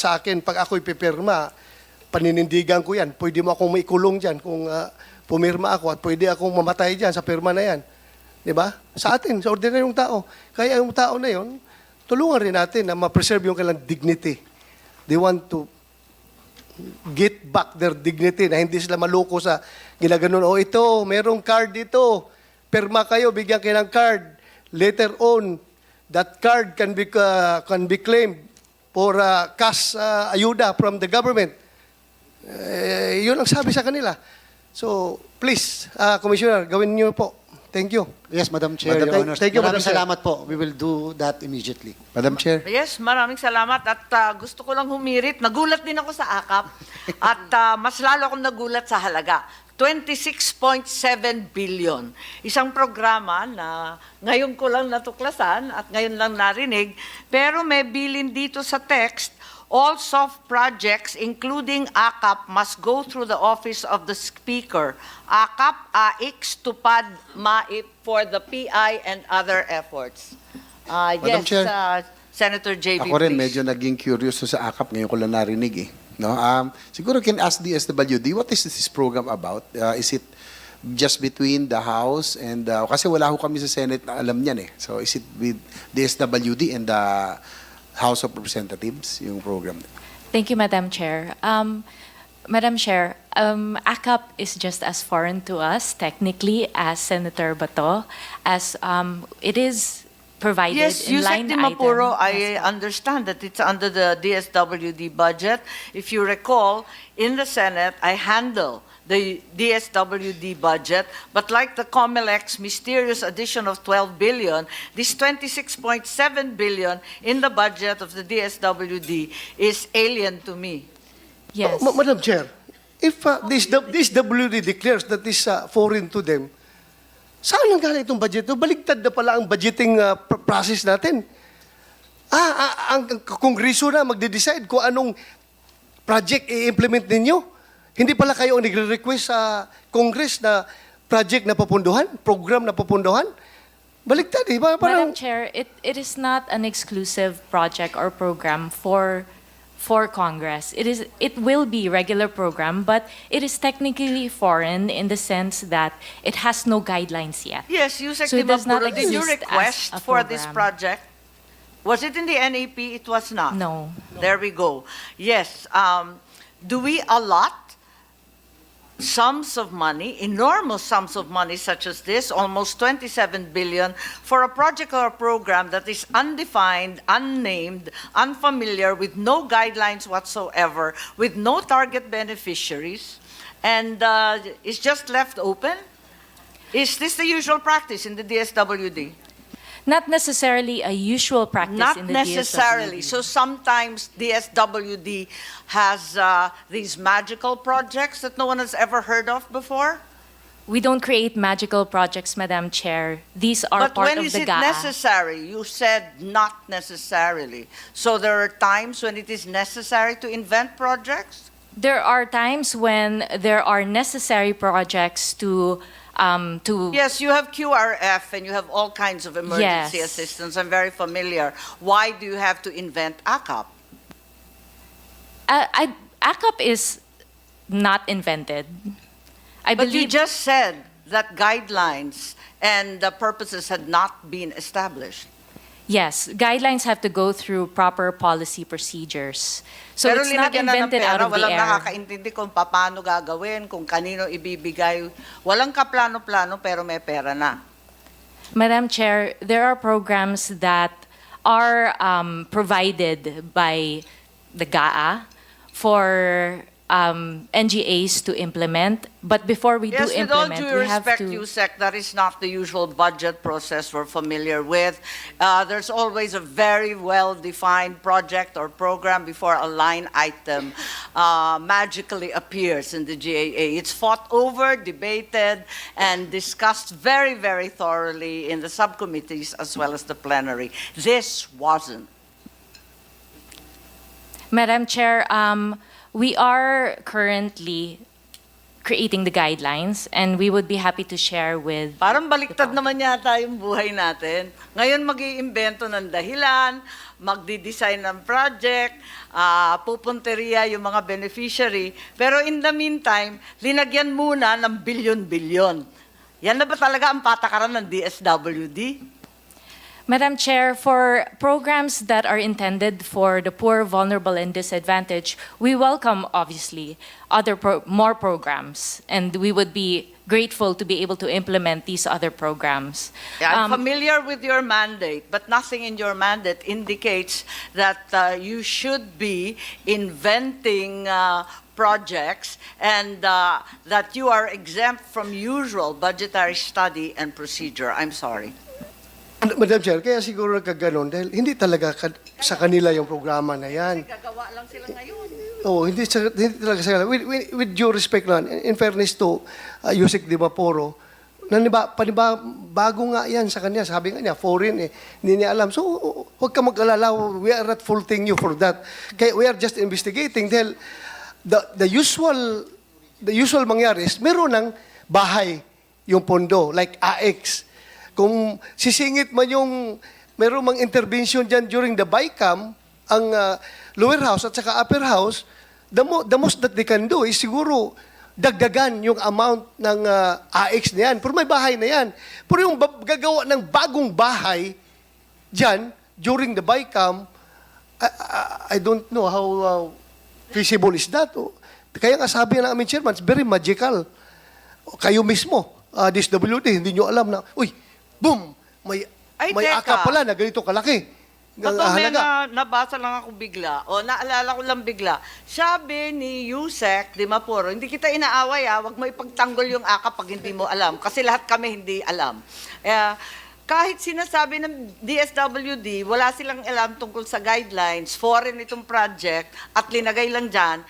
sa akin, pag ako'y pipirma, paninindigan ko yan. Pwede mo akong maikulong dyan kung pumirma ako at pwede akong mamatay dyan sa pirma na yan. Di ba? Sa atin, sa ordinaryong tao. Kaya yung tao na yon, tulungan rin natin na ma-preserve yung kailang dignity. They want to get back their dignity na hindi sila maloko sa ginaganon. O ito, merong card dito. Pirma kayo, bigyan kayo ng card. Later on, that card can be claimed for cash ayuda from the government. Yun ang sabi sa kanila. So, please, Commissioner, gawin niyo po. Thank you. Yes, Madam Chair, Your Honors. Thank you, Madam Maraming Chair. salamat po. We will do that immediately. Madam Chair. Yes, maraming salamat. At gusto ko lang humirit. Nagulat din ako sa AKAP. At mas lalo akong nagulat sa halaga. 26.7 billion. Isang programa na ngayon ko lang natuklasan at ngayon lang narinig. Pero may bilin dito sa text, all soft projects, including AKAP, must go through the office of the Speaker. AKAP, AIX, TUPAD, MAIP for the PI and other efforts. Madam Yes, Chair. Senator JB, Ako rin please. medyo naging curious sa AKAP, ngayon ko lang narinig eh. No? Siguro can ask DSWD, what is this program about? Is it just between the House and, kasi wala ho kami sa Senate na alam niyan eh. So is it with DSWD and the House of Representatives, yung program? Thank you, Madam Chair. Madam Chair, ACAP is just as foreign to us, technically, as Senator Bato, as it is provided Yes, in Yusek line Di Mapuro, item. I understand that it's under the DSWD budget. If you recall, in the Senate, I handle the DSWD budget, but like the COMELEC's mysterious addition of 12 billion, this 26.7 billion in the budget of the DSWD is alien to me. Yes. Madam Chair, if this WD declares that is foreign to them, saan nang galing itong budget? Baligtad na pala ang budgeting process natin. Ang Kongreso na magde-decide kung anong project i-implement ninyo. Hindi pala kayo ang nagre-request sa Congress na project na papunduhan, program na papunduhan. Baligtad, eh. Madam Chair, it is not an exclusive project or program for Congress. It will be regular program, but it is technically foreign in the sense that it has no guidelines yet. Yes, Yusek So Di it does not Mapuro, did you exist request as a for this program. project? Was it in the NAP? It was not. No. There we go. Yes. Do we allot sums of money, enormous sums of money such as this, almost 27 billion, for a project or a program that is undefined, unnamed, unfamiliar, with no guidelines whatsoever, with no target beneficiaries, and is just left open? Is this the usual practice in the DSWD? Not necessarily a usual practice Not in the necessarily. DSWD. So sometimes DSWD has these magical projects that no one has ever heard of before. We don't create magical projects, Madam Chair. These are But part when of is the it GAA. necessary? You said not necessarily. So there are times when it is necessary to invent projects? There are times when there are necessary projects to Yes, you have QRF and you have all kinds of emergency Yes. assistance. I'm very familiar. Why do you have to invent ACAP? ACAP is not invented. I But you believe just said that guidelines and the purposes had not been established. yes, guidelines have to go through proper policy procedures. So Pero it's not linagyan na ng invented pera, out of the walang air. nakakaintindi kung paano gagawin, kung kanino ibibigay. Walang kaplano-plano pero may pera na. Madam Chair, there are programs that are provided by the GAA for NGAs to implement. But before we Yes, do with all implement, due we have respect, to... Yusek, that is not the usual budget process we're familiar with. There's always a very well-defined project or program before a line item magically appears in the GAA. It's fought over, debated, and discussed very, very thoroughly in the subcommittees as well as the plenary. This wasn't. Madam Chair, we are currently creating the guidelines, and we would be happy to share with. Parang baliktad naman yata yung buhay natin. Ngayon mag-iimbento ng dahilan, magdi-design ng project, pupunteriya yung mga beneficiary. Pero in the meantime, linagyan muna ng bilyon-bilyon. Yan na ba talaga ang patakaran ng DSWD? Madam Chair, for programs that are intended for the poor, vulnerable, and disadvantaged, we welcome, obviously, more programs, and we would be grateful to be able to implement these other programs. Yeah, I'm familiar with your mandate, but nothing in your mandate indicates that you should be inventing projects and that you are exempt from usual budgetary study and procedure. I'm sorry. Madam Chair, kaya siguro nagkaganon dahil hindi talaga sa kanila yung programa na yan. Gagawa lang sila ngayon. Oh, hindi talaga sa kanila. With due respect lang, in fairness to Yusek Di Maporo, bago nga yan sa kanya. Sabi nga niya, foreign eh. Hindi niya alam. So, huwag ka mag-alala. We are not faulting you for that. Kaya we are just investigating dahil the usual mangyari is meron ng bahay yung pondo, like AX. Kung sisingit man yung meron mang intervention dyan during the BICAM, ang lower house at saka upper house, the most that they can do is siguro dagdagan yung amount ng AX na yan. Pero may bahay na yan. Pero yung gagawa ng bagong bahay dyan during the BICAM, I don't know how feasible is that. Kaya nga sabi ng aming chairman, it's very magical. Kayo mismo, DSWD, hindi nyo alam na, uy, boom! May teka. akap pala na ganito kalaki. Totoo, may nabasa lang ako bigla, o naalala ko lang bigla. Sabi ni Yusek Di Maporo, hindi kita inaaway wag mo ipagtanggol yung akap pag hindi mo alam. Kasi lahat kami hindi alam. Kahit sinasabi ng DSWD, wala silang alam tungkol sa guidelines, foreign itong project, at linagay lang dyan,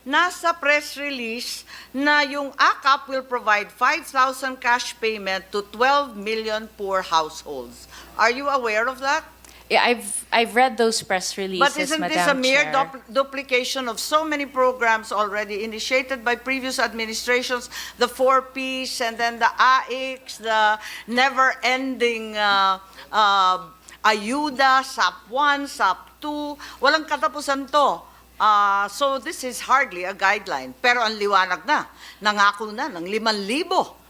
nasa press release na yung AKAP will provide 5,000 cash payment to 12 million poor households. Are you aware of that? Yeah, I've read those press releases, But isn't Madam this a mere Chair. duplication of so many programs already initiated by previous administrations, the 4Ps and then the AIX, the never-ending ayuda, SAP 1, SAP 2, walang katapusan to. So this is hardly a guideline. Pero ang liwanag na, nangako na ng 5,000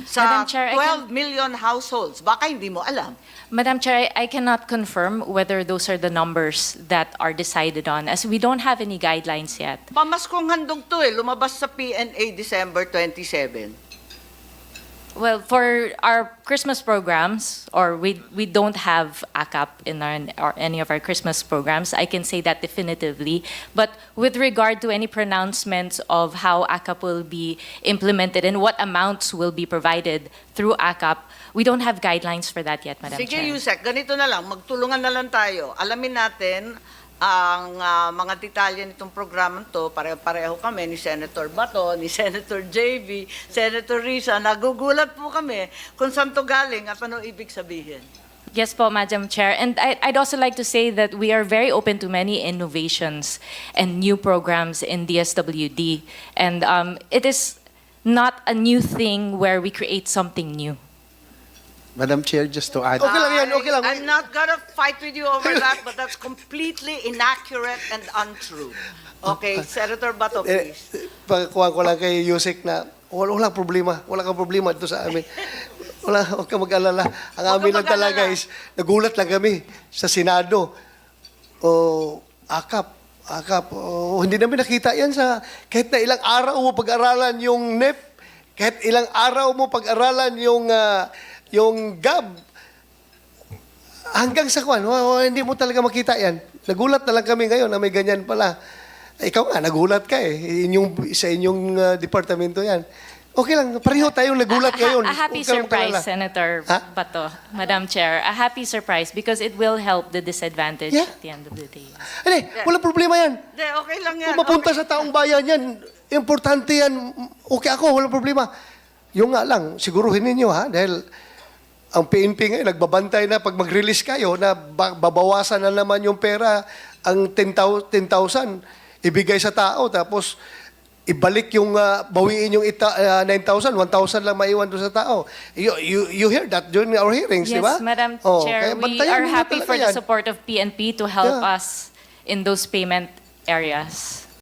sa Madam Chair, 12 million households. Baka hindi mo alam. Madam Chair, I cannot confirm whether those are the numbers that are decided on, as we don't have any guidelines yet. Pamaskong handog to lumabas sa PNA December 27. Well, for our Christmas programs, or we don't have AKAP in any of our Christmas programs, I can say that definitively. But with regard to any pronouncements of how AKAP will be implemented and what amounts will be provided through AKAP, we don't have guidelines for that yet, Madam Sige, Chair. Yusek, ganito na lang, magtulungan na lang tayo. Alamin natin ang mga detalye nitong programang to. Pareho kami ni Senator Bato, ni Senator JV, Senator Risa. Nagugulat po kami kung saan to galing at ano ibig sabihin. Yes po, Madam Chair. And I'd also like to say that we are very open to many innovations and new programs in DSWD. And it is not a new thing where we create something new. Madam Chair, just to add, Okay lang yan, okay lang. I'm not gonna fight with you over that, but that's completely inaccurate and untrue. Okay, Senator Bato, please. Pagkuha ko lang kay Yusek na walang problema. Wala kang problema dito sa amin. Huwag ka mag-alala. Ang Huwag amin ka lang talaga mag-alala. is, nagulat lang kami sa Senado. AKAP. Hindi namin nakita yan sa, kahit na ilang araw mo pag-aralan yung NEP, kahit ilang araw mo pag-aralan yung GAB, hanggang sa kwan, hindi mo talaga makita yan. Nagulat na lang kami ngayon na may ganyan pala. Ikaw nga, nagulat ka sa inyong departamento yan. Okay lang, pareho tayong nagulat ngayon. A happy Huwag ka lang surprise, mag-alala. Senator Bato, Madam Chair. A happy surprise because it will help the disadvantaged Yeah. at the end of the day. Hindi, walang problema yan. Hindi, okay lang yan. Kung mapunta sa taong bayan yan, importante yan. Okay ako, walang problema. Yung nga lang, siguruhin ninyo dahil ang PNP ngayon, nagbabantay na pag mag-release kayo na babawasan na naman yung pera, ang 10,000 ibigay sa tao, tapos ibalik yung bawiin yung 9,000, 1,000 lang maiwan doon sa tao. You hear that during our hearings, di ba? Yes, Madam Oh, Chair, kaya we bantayan are ninyo happy talaga for the yan. support of PNP to help Yeah. us in those payment areas.